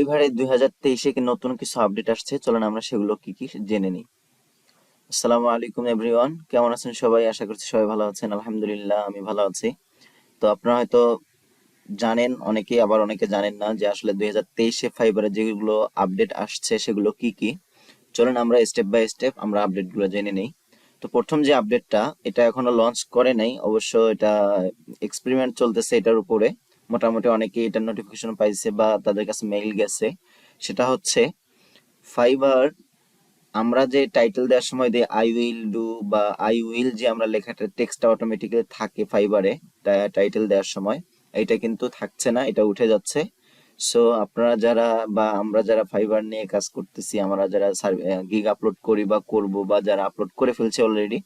ফাইবারে 2023-এ কি নতুন কিছু আপডেট আসছে, চলেন আমরা সেগুলো কি কি জেনে নিই। আসসালামু আলাইকুম এভরিওয়ান, কেমন আছেন সবাই? আশা করছি সবাই ভালো আছেন। আলহামদুলিল্লাহ আমি ভালো আছি। তো আপনারা হয়তো জানেন অনেকে, আবার অনেকে জানেন না যে আসলে 2023-এ ফাইবারে যেগুলো আপডেট আসছে সেগুলো কি কি। চলেন আমরা স্টেপ বাই স্টেপ আমরা আপডেটগুলো জেনে নেই। তো প্রথম যে আপডেটটা, এটা এখনো লঞ্চ করে নাই, অবশ্য এটা এক্সপেরিমেন্ট চলতেছে এটার উপরে। মোটামুটি অনেকে এটার নোটিফিকেশন পাইছে বা তাদের কাছে মেইল গেছে। সেটা হচ্ছে ফাইবার, আমরা যে টাইটেল দেওয়ার সময় দিই আই উইল ডু বা আই উইল, যে আমরা লেখাটা টেক্সটটা অটোমেটিক্যালি থাকে ফাইবারে টাইটেল দেওয়ার সময়, এটা কিন্তু থাকছে না, এটা উঠে যাচ্ছে। সো আপনারা যারা বা আমরা যারা ফাইবার নিয়ে কাজ করতেছি, আমরা যারা গিগ আপলোড করি বা করব বা যারা আপলোড করে ফেলছে অলরেডি,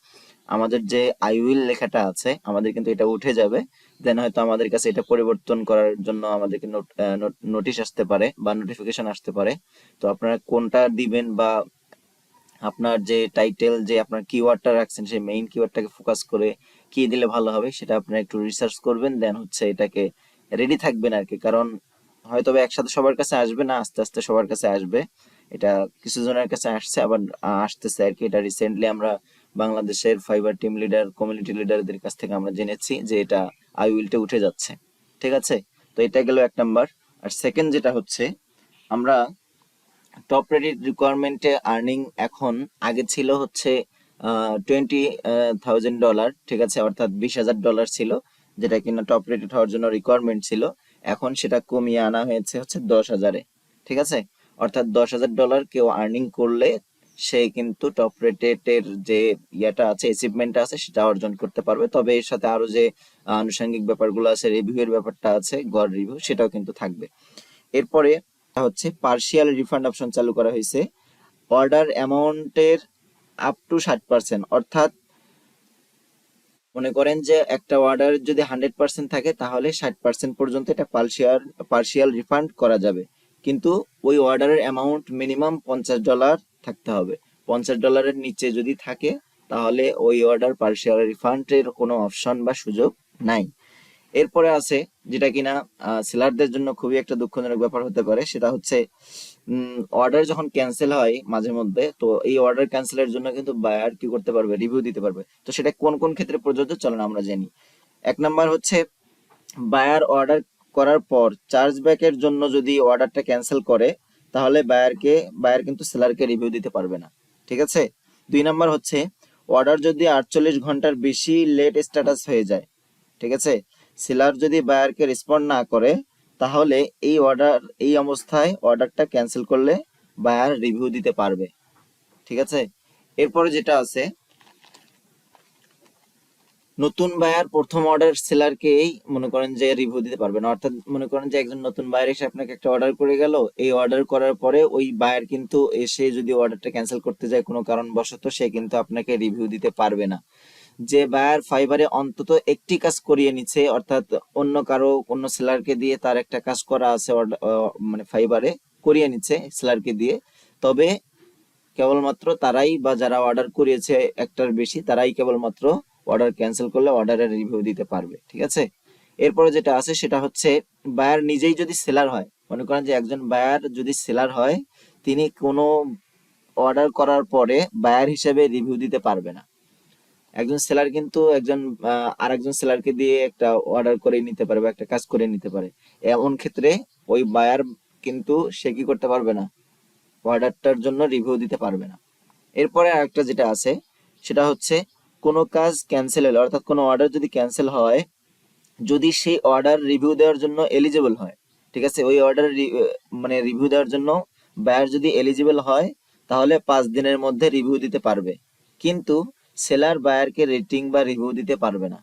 আমাদের যে আই উইল লেখাটা আছে আমাদের কিন্তু এটা উঠে যাবে। দেন হয়তো আমাদের কাছে এটা পরিবর্তন করার জন্য আমাদেরকে নোটিশ আসতে পারে বা নোটিফিকেশন আসতে পারে। তো আপনারা কোনটা দিবেন বা আপনার যে টাইটেল, যে আপনার কিওয়ার্ডটা রাখছেন সেই মেইন কিওয়ার্ডটাকে ফোকাস করে কি দিলে ভালো হবে সেটা আপনারা একটু রিসার্চ করবেন, দেন হচ্ছে এটাকে রেডি থাকবেন আর কি। কারণ হয়তো একসাথে সবার কাছে আসবে না, আস্তে আস্তে সবার কাছে আসবে। এটা কিছু জনের কাছে আসছে, আবার আসতেছে আর কি। এটা রিসেন্টলি আমরা বাংলাদেশের ফাইবার টিম লিডার, কমিউনিটি লিডারদের কাছ থেকে আমরা জেনেছি যে এটা আই উইলটা উঠে যাচ্ছে। ঠিক আছে, তো এটা গেল এক নাম্বার। আর সেকেন্ড যেটা হচ্ছে, আমরা টপ রেটেড রিকোয়ারমেন্টে আর্নিং এখন, আগে ছিল হচ্ছে $20,000, ঠিক আছে, অর্থাৎ $20,000 ছিল, যেটা কিনা টপ রেটেড হওয়ার জন্য রিকোয়ারমেন্ট ছিল। এখন সেটা কমিয়ে আনা হয়েছে হচ্ছে 10,000-এ। ঠিক আছে, অর্থাৎ $10,000 কেউ আর্নিং করলে সে কিন্তু টপ রেটেড যে ইয়েটা আছে, অ্যাচিভমেন্ট আছে, সেটা অর্জন করতে পারবে। তবে এর সাথে আরো যে আনুষঙ্গিক ব্যাপারগুলো আছে, রিভিউ এর ব্যাপারটা আছে, গড় রিভিউ, সেটাও কিন্তু থাকবে। এরপরে হচ্ছে পার্শিয়াল রিফান্ড অপশন চালু করা হয়েছে অর্ডার অ্যামাউন্টের আপ টু 60%। অর্থাৎ মনে করেন যে একটা অর্ডার যদি 100% থাকে তাহলে 60% পর্যন্ত এটা পার্শিয়াল রিফান্ড করা যাবে। কিন্তু ওই অর্ডারের অ্যামাউন্ট মিনিমাম $50 থাকতে হবে। $50-এর নিচে যদি থাকে তাহলে ওই অর্ডার পার্শিয়াল রিফান্ডের কোনো অপশন বা সুযোগ নাই। এরপরে আছে যেটা কিনা সেলারদের জন্য খুবই একটা দুঃখজনক ব্যাপার হতে পারে, সেটা হচ্ছে অর্ডার যখন ক্যান্সেল হয় মাঝে মধ্যে, তো এই অর্ডার ক্যান্সেলের জন্য কিন্তু বায়ার কি করতে পারবে, রিভিউ দিতে পারবে। তো সেটা কোন কোন ক্ষেত্রে প্রযোজ্য চলেন আমরা জানি। এক নাম্বার হচ্ছে, বায়ার অর্ডার করার পর চার্জব্যাকের জন্য যদি অর্ডারটা ক্যান্সেল করে তাহলে বায়ার কিন্তু সেলারকে রিভিউ দিতে পারবে না। ঠিক আছে। দুই নাম্বার হচ্ছে, অর্ডার যদি 48 ঘন্টার বেশি লেট স্ট্যাটাস হয়ে যায়, ঠিক আছে, সেলার যদি বায়ারকে রেসপন্ড না করে তাহলে এই অবস্থায় অর্ডারটা ক্যান্সেল করলে বায়ার রিভিউ দিতে পারবে। ঠিক আছে। এরপরে যেটা আছে, নতুন বায়ার প্রথম অর্ডার সেলারকেই মনে করেন যে রিভিউ দিতে পারবে না। অর্থাৎ মনে করেন যে একজন নতুন বায়ার এসে আপনাকে একটা অর্ডার করে গেল, এই অর্ডার করার পরে ওই বায়ার কিন্তু এসে যদি অর্ডারটা ক্যান্সেল করতে যায় কোনো কারণবশত, সে কিন্তু আপনাকে রিভিউ দিতে পারবে না। যে বায়ার ফাইবারে অন্তত একটি কাজ করিয়ে নিচ্ছে, অর্থাৎ অন্য সেলারকে দিয়ে তার একটা কাজ করা আছে, মানে ফাইবারে করিয়ে নিচ্ছে সেলারকে দিয়ে, তবে কেবলমাত্র তারাই বা যারা অর্ডার করিয়েছে একটার বেশি, তারাই কেবলমাত্র অর্ডার ক্যান্সেল করলে অর্ডারের রিভিউ দিতে পারবে। ঠিক আছে। এরপরে যেটা আছে সেটা হচ্ছে, বায়ার নিজেই যদি সেলার হয়, মনে করেন যে একজন বায়ার যদি সেলার হয়, তিনি কোনো অর্ডার করার পরে বায়ার হিসেবে রিভিউ দিতে পারবে না। একজন সেলার কিন্তু আরেকজন সেলারকে দিয়ে একটা অর্ডার করে নিতে পারে বা একটা কাজ করে নিতে পারে। এমন ক্ষেত্রে ওই বায়ার কিন্তু সে কি করতে পারবে না, অর্ডারটার জন্য রিভিউ দিতে পারবে না। এরপরে আরেকটা যেটা আছে সেটা হচ্ছে, কোনো কাজ ক্যান্সেল হলে, অর্থাৎ কোনো অর্ডার যদি ক্যান্সেল হয়, যদি সেই অর্ডার রিভিউ দেওয়ার জন্য এলিজিবল হয়, ঠিক আছে, ওই অর্ডার মানে রিভিউ দেওয়ার জন্য বায়ার যদি এলিজিবল হয় তাহলে 5 দিনের মধ্যে রিভিউ দিতে পারবে। কিন্তু সেলার বায়ারকে রেটিং বা রিভিউ দিতে পারবে না।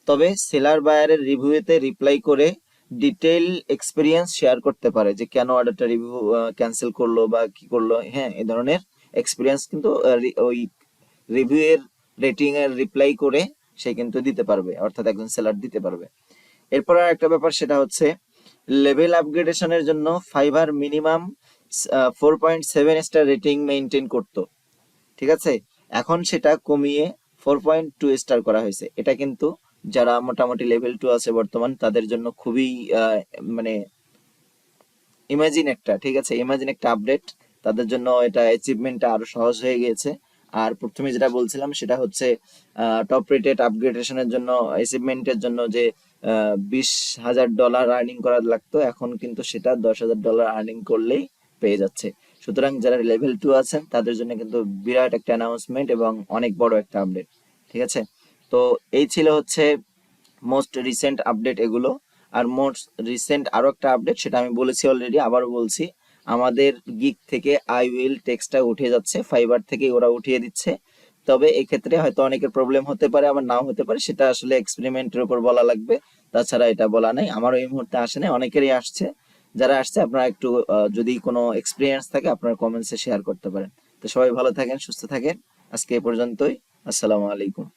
তবে সেলার বায়ারের রিভিউতে রিপ্লাই করে ডিটেইল এক্সপিরিয়েন্স শেয়ার করতে পারে, যে কেন অর্ডারটা রিভিউ ক্যান্সেল করলো বা কি করলো, হ্যাঁ, এই ধরনের এক্সপিরিয়েন্স কিন্তু ওই রিভিউ এর রেটিং এর রিপ্লাই করে সে কিন্তু দিতে পারবে, অর্থাৎ একজন সেলার দিতে পারবে। এরপর আর একটা ব্যাপার, সেটা হচ্ছে লেভেল আপগ্রেডেশনের জন্য fibre minimum 4.7 star rating maintain করতো, ঠিক আছে, এখন সেটা কমিয়ে 4.2 স্টার করা হয়েছে। এটা কিন্তু যারা মোটামুটি লেভেল 2 আছে বর্তমান, তাদের জন্য খুবই মানে ইমাজিন একটা, ঠিক আছে, ইমাজিন একটা আপডেট, তাদের জন্য এটা অ্যাচিভমেন্টটা আরো সহজ হয়ে গিয়েছে। আর প্রথমে যেটা বলছিলাম সেটা হচ্ছে টপ রেটেড আপগ্রেডেশনের জন্য, অ্যাচিভমেন্টের জন্য যে $20,000 আর্নিং করা লাগতো, এখন কিন্তু সেটা $10,000 আর্নিং করলেই পেয়ে যাচ্ছে। সুতরাং যারা লেভেল 2 আছেন তাদের জন্য কিন্তু বিরাট একটা অ্যানাউন্সমেন্ট এবং অনেক বড় একটা আপডেট। ঠিক আছে, তো এই ছিল হচ্ছে মোস্ট রিসেন্ট আপডেট এগুলো। আর মোস্ট রিসেন্ট আরো একটা আপডেট, সেটা আমি বলেছি অলরেডি, আবারও বলছি, আমাদের গিগ থেকে আই উইল টেক্সটটা উঠে যাচ্ছে, ফাইবার থেকে ওরা উঠিয়ে দিচ্ছে। তবে এক্ষেত্রে হয়তো অনেকের প্রবলেম হতে পারে, আবার নাও হতে পারে, সেটা আসলে এক্সপেরিমেন্টের উপর বলা লাগবে। তাছাড়া এটা বলা নাই, আমারও এই মুহূর্তে আসে নাই, অনেকেরই আসছে। যারা আসছে আপনারা একটু যদি কোনো এক্সপিরিয়েন্স থাকে আপনারা কমেন্টসে শেয়ার করতে পারেন। তো সবাই ভালো থাকেন, সুস্থ থাকেন, আজকে এ পর্যন্তই। আসসালামু আলাইকুম।